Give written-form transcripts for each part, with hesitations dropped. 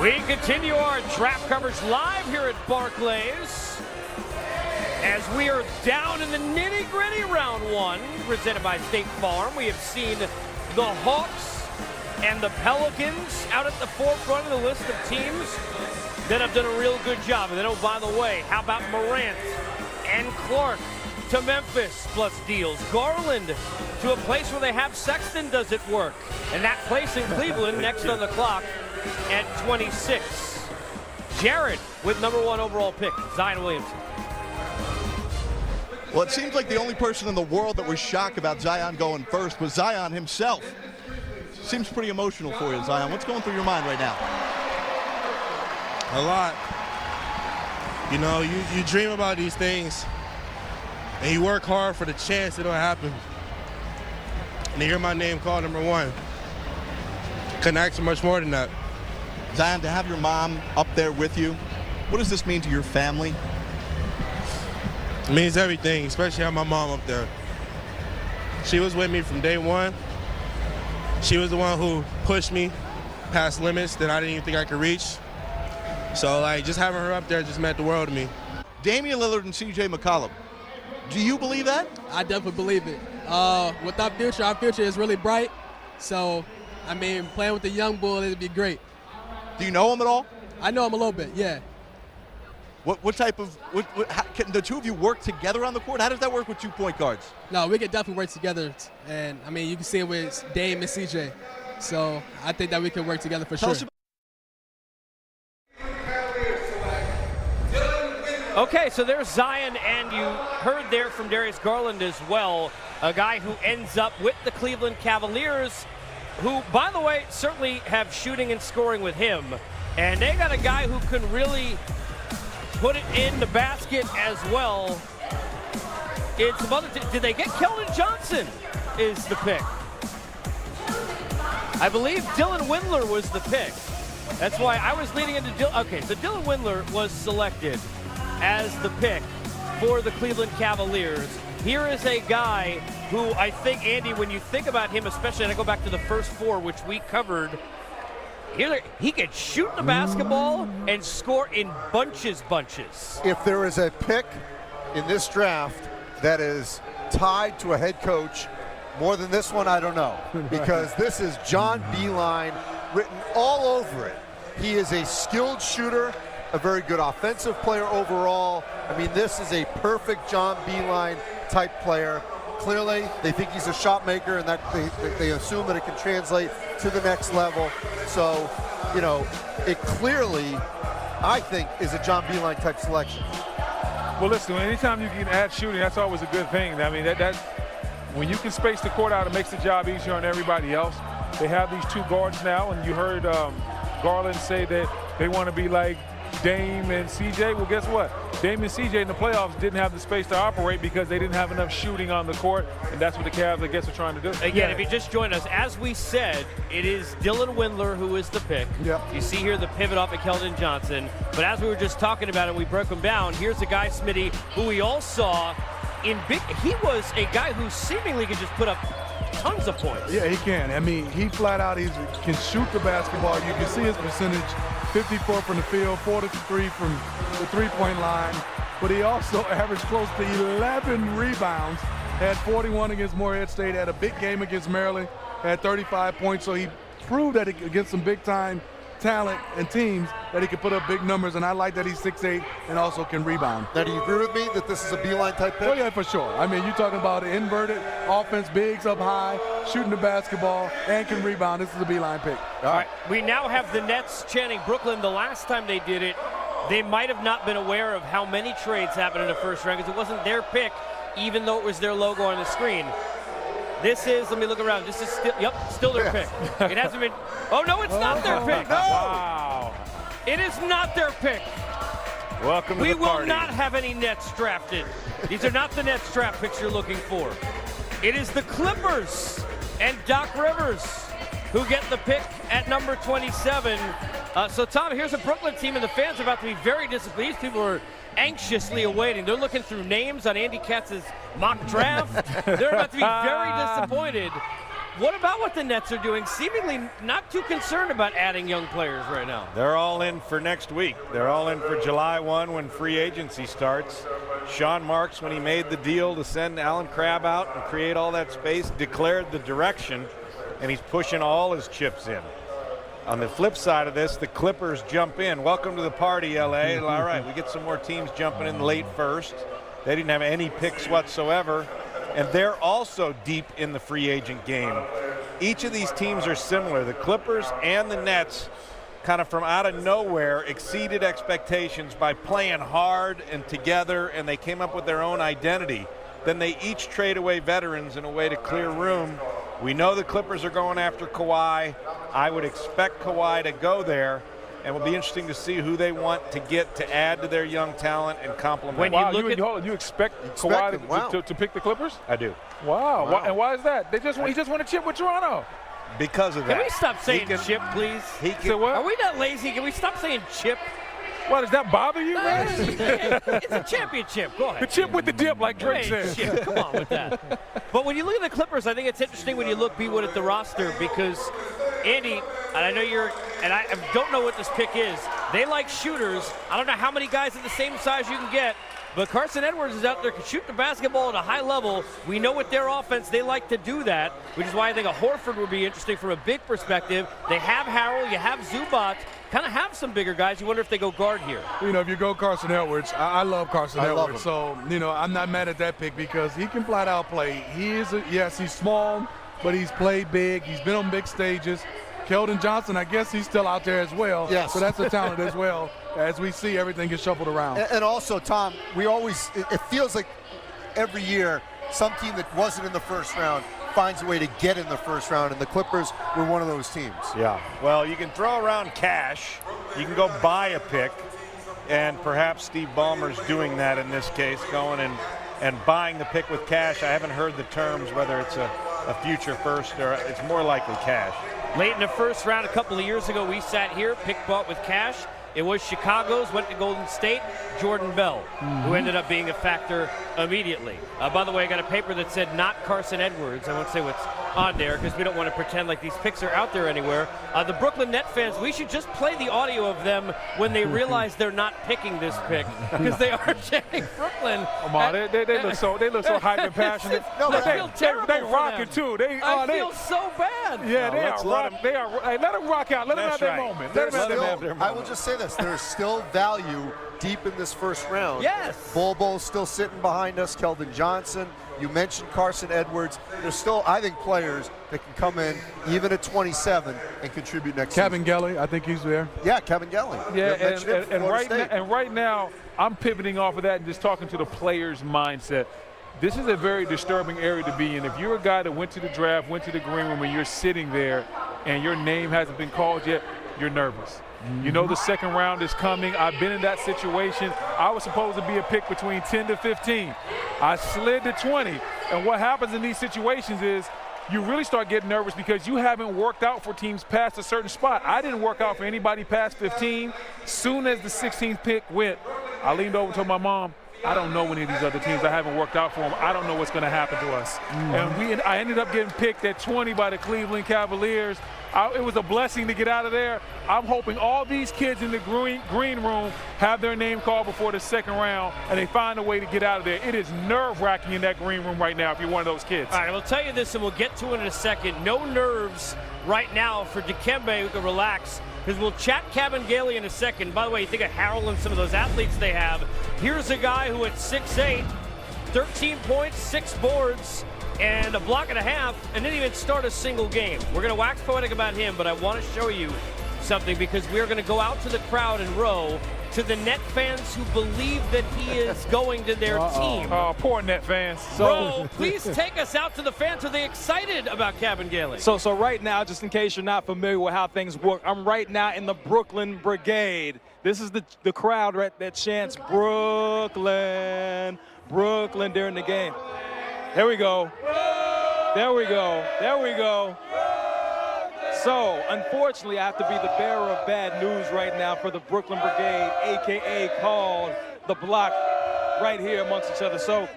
We continue our draft coverage live here at Barclays as we are down in the nitty-gritty round one, presented by State Farm. We have seen the Hawks and the Pelicans out at the forefront of the list of teams that have done a real good job. And then, oh, by the way, how about Morant and Clark to Memphis plus deals? Garland to a place where they have Sexton. Does it work? And that place in Cleveland next on the clock at 26. Jared with #1 overall pick, Zion Williamson. Well, it seems like the only person in the world that was shocked about Zion going first was Zion himself. Seems pretty emotional for you, Zion. What's going through your mind right now? A lot. You know, you dream about these things, and you work hard for the chance it'll happen. And to hear my name called #1, couldn't ask for much more than that. Zion, to have your mom up there with you, what does this mean to your family? It means everything, especially having my mom up there. She was with me from day one. She was the one who pushed me past limits that I didn't even think I could reach. So, like, just having her up there just meant the world to me. Damian Lillard and C.J. McCollum. Do you believe that? I definitely believe it. With our future is really bright. So, I mean, playing with the young bull, it'd be great. Do you know him at all? I know him a little bit, yeah. What type of, how, can the two of you work together on the court? How does that work with 2 point guards? No, we can definitely work together. And, I mean, you can see it with Dame and CJ. So I think that we can work together for sure. Okay, so there's Zion, and you heard there from Darius Garland as well, a guy who ends up with the Cleveland Cavaliers, who, by the way, certainly have shooting and scoring with him. And they got a guy who can really put it in the basket as well. It's about, did they get Keldon Johnson is the pick. I believe Dylan Windler was the pick. That's why I was leading into Dylan. Okay, so Dylan Windler was selected as the pick for the Cleveland Cavaliers. Here is a guy who I think, Andy, when you think about him, especially, and I go back to the first four, which we covered, he can shoot the basketball and score in bunches. If there is a pick in this draft that is tied to a head coach more than this one, I don't know. Because this is John Beilein written all over it. He is a skilled shooter, a very good offensive player overall. I mean, this is a perfect John Beilein type player. Clearly, they think he's a shot maker, and that they assume that it can translate to the next level. So, you know, it clearly, I think, is a John Beilein type selection. Well, listen, anytime you can add shooting, that's always a good thing. I mean, that when you can space the court out, it makes the job easier on everybody else. They have these two guards now, and you heard Garland say that they want to be like Dame and CJ. Well, guess what? Dame and CJ in the playoffs didn't have the space to operate because they didn't have enough shooting on the court, and that's what the Cavs, I guess, are trying to do. Again, if you just joined us, as we said, it is Dylan Windler who is the pick. Yep. You see here the pivot off of Keldon Johnson. But as we were just talking about it, we broke him down. Here's a guy, Smitty, who we all saw in big. He was a guy who seemingly could just put up tons of points. Yeah, he can. I mean, he flat out can shoot the basketball. You can see his percentage, 54 from the field, 43 from the three-point line. But he also averaged close to 11 rebounds, had 41 against Morehead State, had a big game against Maryland, had 35 points. So he proved that against some big-time talent and teams that he could put up big numbers, and I like that he's 6'8" and also can rebound. Now, do you agree with me that this is a Beilein type pick? Oh yeah, for sure. I mean, you're talking about an inverted offense, bigs up high, shooting the basketball, and can rebound. This is a Beilein pick. All right, we now have the Nets chanting Brooklyn. The last time they did it, they might have not been aware of how many trades happened in the first round because it wasn't their pick, even though it was their logo on the screen. This is, let me look around, this is still their pick. It hasn't been, oh no, it's not their pick. No! Wow. It is not their pick. Welcome to We the party. will not have any Nets drafted. These are not the Nets draft picks you're looking for. It is the Clippers and Doc Rivers who get the pick at number 27. So Tom, here's a Brooklyn team, and the fans are about to be very disappointed. These people are anxiously awaiting. They're looking through names on Andy Katz's mock draft. They're about to be very disappointed what about what the Nets are doing? Seemingly not too concerned about adding young players right now. They're all in for next week. They're all in for July 1 when free agency starts. Sean Marks, when he made the deal to send Alan Crabb out and create all that space, declared the direction, and he's pushing all his chips in. On the flip side of this, the Clippers jump in. Welcome to the party, LA. All right, we get some more teams jumping in late first. They didn't have any picks whatsoever, and they're also deep in the free agent game. Each of these teams are similar. The Clippers and the Nets, kind of from out of nowhere, exceeded expectations by playing hard and together, and they came up with their own identity. Then they each trade away veterans in a way to clear room. We know the Clippers are going after Kawhi. I would expect Kawhi to go there, and it will be interesting to see who they want to get to add to their young talent and complement. When you expect Kawhi to pick the Clippers? I do. Wow. And why is that? He just won a chip with Toronto. Because of that. Can we stop saying chip, please? Say what? Are we not lazy? Can we stop saying chip? What, does that bother you, man? It's a championship. Go ahead. The chip with the dip, like Drake said. Chip. Come on with that. But when you look at the Clippers, I think it's interesting when you look, B-Wood, at the roster, because, Andy, and I know I don't know what this pick is. They like shooters. I don't know how many guys at the same size you can get, but Carson Edwards is out there, can shoot the basketball at a high level. We know with their offense, they like to do that, which is why I think a Horford would be interesting from a big perspective. They have Harrell, you have Zubac, kind of have some bigger guys. You wonder if they go guard here. If you go Carson Edwards, I love Carson Edwards. So, I'm not mad at that pick because he can flat out play. Yes, he's small, but he's played big. He's been on big stages. Keldon Johnson, I guess he's still out there as well. Yes. So that's a talent as well. As we see, everything gets shuffled around. And also, Tom, it feels like every year some team that wasn't in the first round finds a way to get in the first round, and the Clippers were one of those teams. Yeah. Well, you can throw around cash. You can go buy a pick, and perhaps Steve Ballmer's doing that in this case, going and buying the pick with cash. I haven't heard the terms, whether it's a future first or it's more likely cash. Late in the first round a couple of years ago, we sat here, pick bought with cash. It was Chicago's, went to Golden State, Jordan Bell, who ended up being a factor immediately. By the way, I got a paper that said not Carson Edwards. I won't say what's on there because we don't want to pretend like these picks are out there anywhere. The Brooklyn Net fans, we should just play the audio of them when they realize they're not picking this pick because they are chanting Brooklyn. Come on, they look so hype and passionate. I feel terrible they for rocking them. too. I feel so bad. Yeah, let them rock out. Let them have their moment. I will just say this: there's still value deep in this first round. Yes. Bobo's still sitting behind us. Keldon Johnson. You mentioned Carson Edwards. There's still, I think, players that can come in even at 27 and contribute next season. Kabengele, I think he's there. Yeah, Kabengele. Yeah, and right now, I'm pivoting off of that and just talking to the player's mindset. This is a very disturbing area to be in. If you're a guy that went to the draft, went to the green room, and you're sitting there and your name hasn't been called yet, you're nervous. You know the second round is coming. I've been in that situation. I was supposed to be a pick between 10 to 15. I slid to 20. And what happens in these situations is you really start getting nervous because you haven't worked out for teams past a certain spot. I didn't work out for anybody past 15. Soon as the 16th pick went, I leaned over to my mom. I don't know any of these other teams. I haven't worked out for them. I don't know what's going to happen to us. And I ended up getting picked at 20 by the Cleveland Cavaliers. It was a blessing to get out of there. I'm hoping all these kids in the green room have their name called before the second round, and they find a way to get out of there. It is nerve-wracking in that green room right now if you're one of those kids. All right, I will tell you this, and we'll get to it in a second. No nerves right now for Dikembe, who can relax, because we'll chat Kabengele in a second. By the way, you think of Harrell and some of those athletes they have. Here's a guy who at 6'8", 13 points, 6 boards, and a block and a half, and didn't even start a single game. We're going to wax poetic about him, but I want to show you something because we're going to go out to the crowd and row to the Net fans who believe that he is going to their team. Oh, poor Net fans. Bro, please take us out to the fans. Are they excited about Kabengele? So right now, just in case you're not familiar with how things work, I'm right now in the Brooklyn Brigade. This is the crowd that chants Brooklyn, Brooklyn during the game. There we go. There we go. There we go. So, unfortunately, I have to be the bearer of bad news right now for the Brooklyn Brigade, a.k.a. called the Block, right here amongst each other. So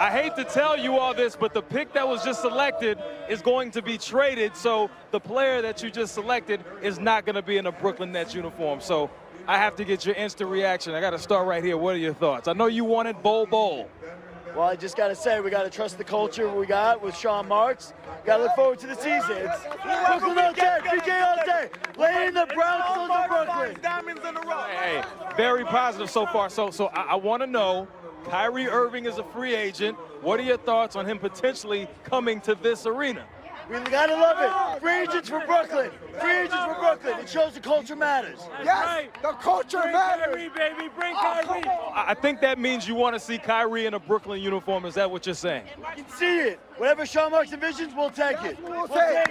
I hate to tell you all this, but the pick that was just selected is going to be traded. So the player that you just selected is not going to be in a Brooklyn Nets uniform. So I have to get your instant reaction. I got to start right here. What are your thoughts? I know you wanted Bol. Well, I just got to say, we got to trust the culture we got with Sean Marks. Got to look forward to the season. It's Brooklyn all day, BK all day. Laying the Broncos of Brooklyn. Diamonds in a row. Hey, very positive so far. So I want to know, Kyrie Irving is a free agent. What are your thoughts on him potentially coming to this arena? We got to love it. Free agents for Brooklyn. Free agents for Brooklyn. It shows the culture matters. Yes, the culture matters. Kyrie, baby, bring Kyrie. I think that means you want to see Kyrie in a Brooklyn uniform. Is that what you're saying? You can see it. Whatever Sean Marks envisions, we'll take it.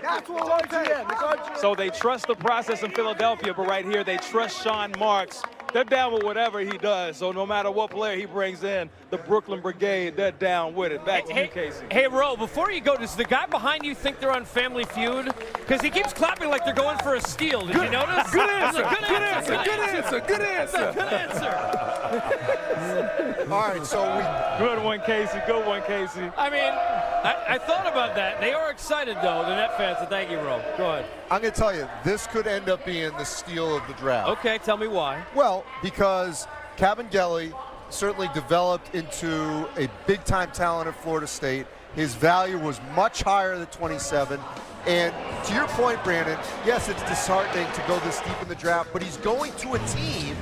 That's what we'll take. So they trust the process in Philadelphia, but right here they trust Sean Marks. They're down with whatever he does. So no matter what player he brings in, the Brooklyn Brigade, they're down with it. Back to you, Casey. Hey, Ro, before you go, does the guy behind you think they're on Family Feud? Because he keeps clapping like they're going for a steal. Did you notice? Good answer. Good answer. All right, so Good one, Casey. Good one, Casey. I mean, I thought about that. They are excited, though, the Net fans. So thank you, Ro. Go ahead. I'm going to tell you, this could end up being the steal of the draft. Okay, tell me why. Well, because Kabengele certainly developed into a big-time talent at Florida State. His value was much higher than 27. And to your point, Brandon, yes, it's disheartening to go this deep in the draft, but he's going to a team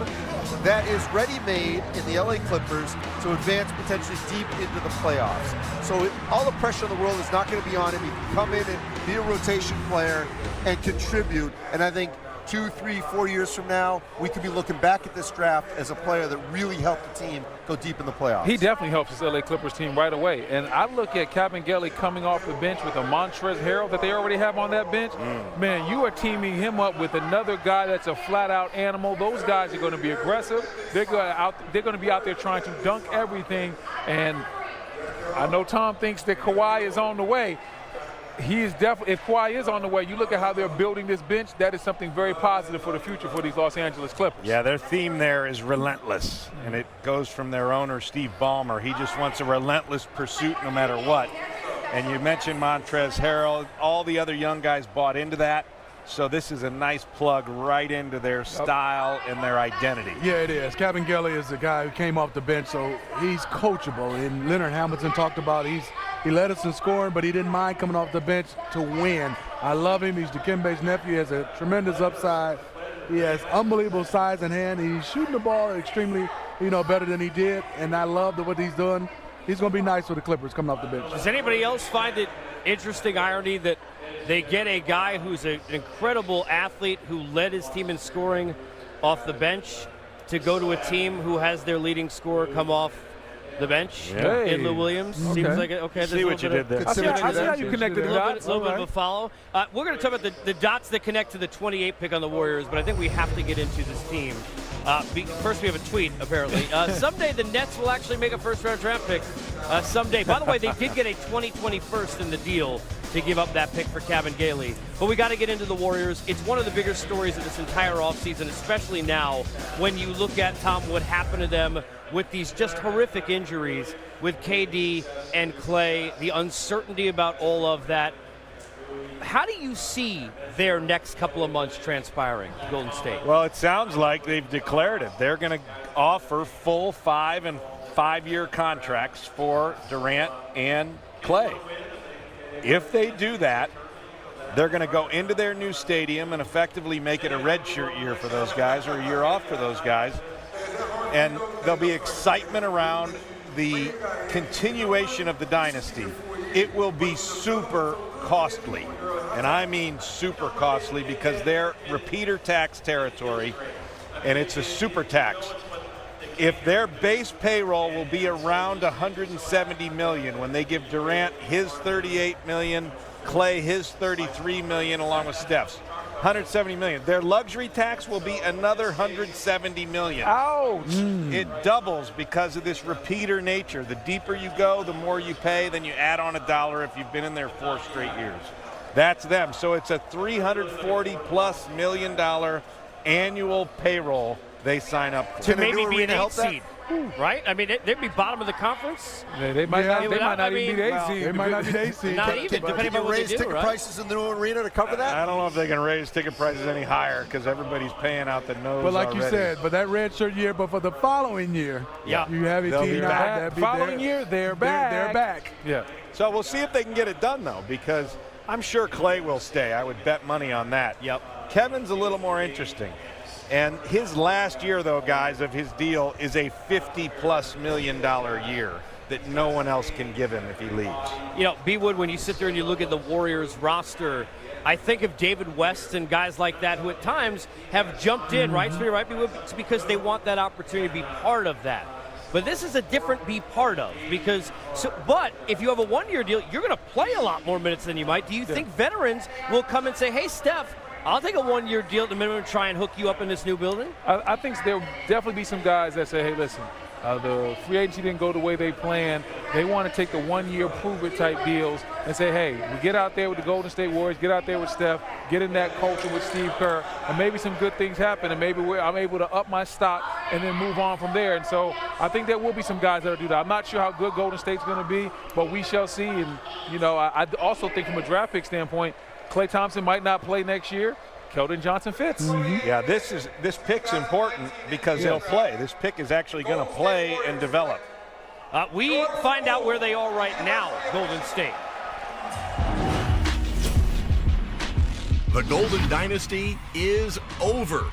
that is ready-made in the LA Clippers to advance potentially deep into the playoffs. So all the pressure in the world is not going to be on him. He can come in and be a rotation player and contribute. And I think 2, 3, 4 years from now, we could be looking back at this draft as a player that really helped the team go deep in the playoffs. He definitely helps his LA Clippers team right away. And I look at Kabengele coming off the bench with a Montrezl Harrell that they already have on that bench. Man, you are teaming him up with another guy that's a flat-out animal. Those guys are going to be aggressive. They're going to be out there trying to dunk everything. And I know Tom thinks that Kawhi is on the way. He is definitely, if Kawhi is on the way, you look at how they're building this bench, that is something very positive for the future for these Los Angeles Clippers. Yeah, their theme there is relentless, and it goes from their owner, Steve Ballmer. He just wants a relentless pursuit no matter what. And you mentioned Montrezl Harrell. All the other young guys bought into that. So this is a nice plug right into their style and their identity. Yeah, it is. Kabengele is the guy who came off the bench, so he's coachable. And Leonard Hamilton talked about he led us in scoring, but he didn't mind coming off the bench to win. I love him. He's Dikembe's nephew. He has a tremendous upside. He has unbelievable size and hand. He's shooting the ball extremely, better than he did. And I love what he's doing. He's going to be nice for the Clippers coming off the bench. Does anybody else find it interesting irony that they get a guy who's an incredible athlete who led his team in scoring off the bench to go to a team who has their leading scorer come off the bench in Lou Williams? Okay. Seems like it. Okay, See what you did there. I see how you connected the dots. A little bit of a follow. We're going to talk about the dots that connect to the 28 pick on the Warriors, but I think we have to get into this team. First, we have a tweet, apparently. Someday the Nets will actually make a first-round draft pick. Someday. By the way, they did get a 2020 first in the deal to give up that pick for Kabengele. But we got to get into the Warriors. It's one of the bigger stories of this entire offseason, especially now when you look at, Tom, what happened to them with these just horrific injuries with KD and Clay, the uncertainty about all of that. How do you see their next couple of months transpiring, Golden State? Well, it sounds like they've declared it. They're going to offer full 5 and 5-year contracts for Durant and Clay. If they do that, they're going to go into their new stadium and effectively make it a redshirt year for those guys, or a year off for those guys. And there'll be excitement around the continuation of the dynasty. It will be super costly, and I mean super costly, because they're repeater tax territory, and it's a super tax. If their base payroll will be around $170 million when they give Durant his $38 million, Clay his $33 million, along with Steph's, $170 million. Their luxury tax will be another $170 million. Ouch! It doubles because of this repeater nature. The deeper you go, the more you pay. Then you add on $1 if you've been in there 4 straight years. That's them. So it's a $340+ million annual payroll they sign up for. To maybe be an 8 seed. right? I mean, they'd be bottom of the conference. They might not even be the Well, AC. they might not be the AC. Not even, depending on what they raise do, ticket right? prices in the new arena to cover that? I don't know if they can raise ticket prices any higher because everybody's paying out the nose But like already. you said, but that red shirt year, but for the following year, Yeah. you have a They'll team be now back. that'd be Following there. year, they're back. They're back. Yeah. So we'll see if they can get it done, though, because I'm sure Clay will stay. I would bet money on that. Yep. Kevin's a little more interesting. And his last year, though, guys, of his deal is a $50+ million year that no one else can give him if he leaves. You know, B. Wood, when you sit there and you look at the Warriors roster, I think of David West and guys like that who at times have jumped in, right? So you're right, B. Wood, it's because they want that opportunity to be part of that. But this is a different be part of because, but if you have a one-year deal, you're going to play a lot more minutes than you might. Do you think veterans will come and say, hey, Steph, I'll take a one-year deal at the minimum and try and hook you up in this new building? I think there'll definitely be some guys that say, hey, listen, the free agency didn't go the way they planned. They want to take the one-year prove-it type deals and say, hey, we get out there with the Golden State Warriors, get out there with Steph, get in that culture with Steve Kerr, and maybe some good things happen, and maybe I'm able to up my stock and then move on from there. And so I think there will be some guys that will do that. I'm not sure how good Golden State's going to be, but we shall see. And, you know, I also think from a draft pick standpoint, Klay Thompson might not play next year. Keldon Johnson fits. Yeah, this pick's important because they'll play. This pick is actually going to play and develop. We find out where they are right now, Golden State. The Golden Dynasty is over.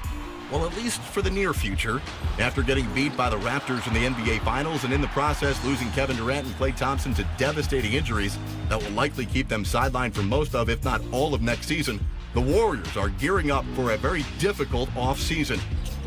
Well, at least for the near future. After getting beat by the Raptors in the NBA Finals and in the process losing Kevin Durant and Klay Thompson to devastating injuries that will likely keep them sidelined for most of, if not all of next season, the Warriors are gearing up for a very difficult offseason.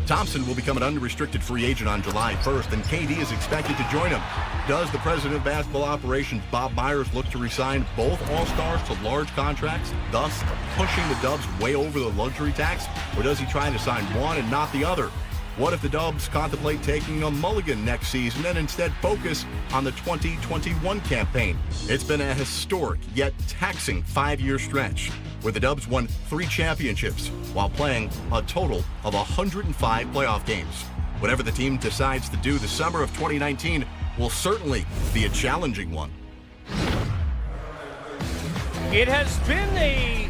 Thompson will become an unrestricted free agent on July 1st, and KD is expected to join him. Does the president of basketball operations, Bob Myers, look to resign both All-Stars to large contracts, thus pushing the Dubs way over the luxury tax? Or does he try to sign one and not the other? What if the Dubs contemplate taking a mulligan next season and instead focus on the 2021 campaign? It's been a historic yet taxing 5-year stretch where the Dubs won 3 championships while playing a total of 105 playoff games. Whatever the team decides to do, the summer of 2019 will certainly be a challenging one. It has been a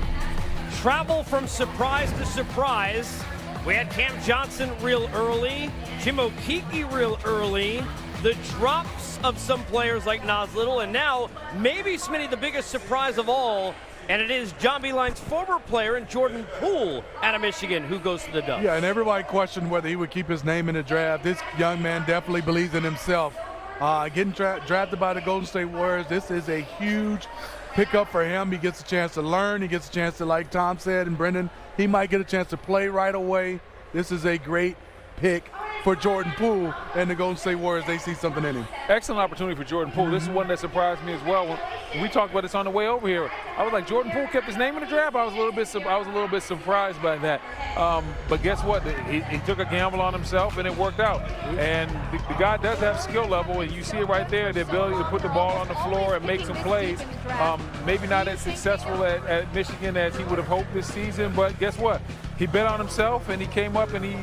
travel from surprise to surprise. We had Cam Johnson real early, Jim Okeke real early, the drops of some players like Nas Little, and now maybe, Smitty, the biggest surprise of all, and it is John Beilein's former player and Jordan Poole out of Michigan who goes to the Dubs. Yeah, and everybody questioned whether he would keep his name in the draft. This young man definitely believes in himself. Getting drafted by the Golden State Warriors, this is a huge pickup for him. He gets a chance to learn. He gets a chance to, like Tom said, and Brendan, he might get a chance to play right away. This is a great pick for Jordan Poole and the Golden State Warriors. They see something in him. Excellent opportunity for Jordan Poole. This is one that surprised me as well. When we talked about this on the way over here, I was like, Jordan Poole kept his name in the draft. I was a little bit surprised by that. But guess what? He took a gamble on himself, and it worked out. And the guy does have skill level, and you see it right there, the ability to put the ball on the floor and make some plays. Maybe not as successful at Michigan as he would have hoped this season, but guess what? He bet on himself, and he came up, and he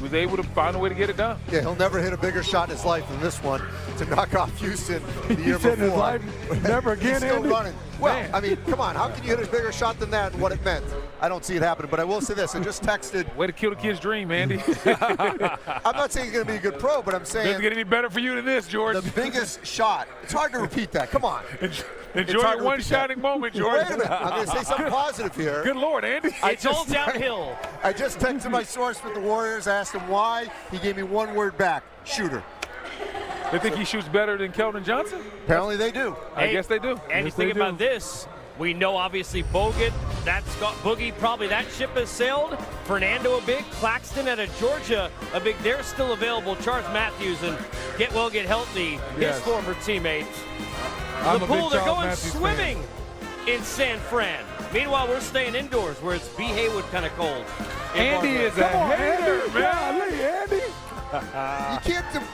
was able to find a way to get it done. Yeah, he'll never hit a bigger shot in his life than this one to knock off Houston the year said before. in his life, never again, He's still Andy? running. Well, Man. I mean, come on. How can you hit a bigger shot than that and what it meant? I don't see it happening, but I will say this. I just texted. Way to kill the kid's dream, Andy. I'm not saying he's going to be a good pro, but I'm saying Doesn't get any better for you than this, George. the biggest shot. It's hard to repeat that. Come on. Enjoy hard your to one repeat that. shining moment, George. Wait a minute. I'm going to say something positive here. Good Lord, Andy. It's all downhill. I just texted my source with the Warriors, asked him why. He gave me one word back: shooter. They think he shoots better than Keldon Johnson? Apparently they do. I guess they do. And you think about this. We know obviously Bogut, that's got Boogie, probably that ship has sailed. Fernando a big, Claxton out of Georgia a big. They're still available. Charles Matthews and get healthy. Yes. His former teammates. I'm The a big Pool, they're Charles going Matthews swimming in San Fran. Meanwhile, we're staying indoors where it's B. Haywood kind of cold. Andy is a hater, man. Golly, Andy. You can't